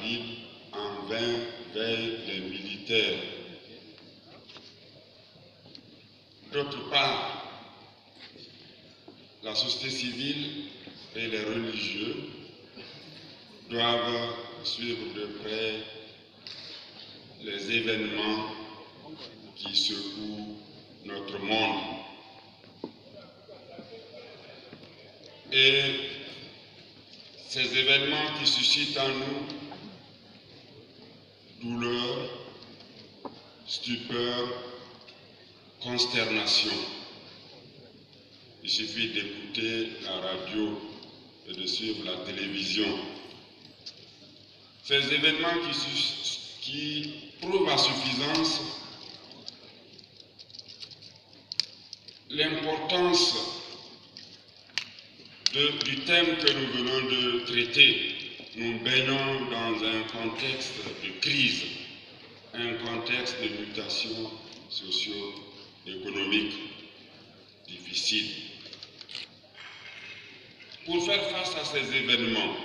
ville en vain veillent les militaires. D'autre part, la société civile et les religieux doivent suivre de près les événements qui secouent notre monde. Et ces événements qui suscitent en nous douleur, stupeur, consternation. Il suffit d'écouter la radio et de suivre la télévision. Ces événements qui prouvent à suffisance l'importance du thème que nous venons de traiter. Nous baignons dans un contexte de crise, un contexte de mutation socio-économique difficile. Pour faire face à ces événements,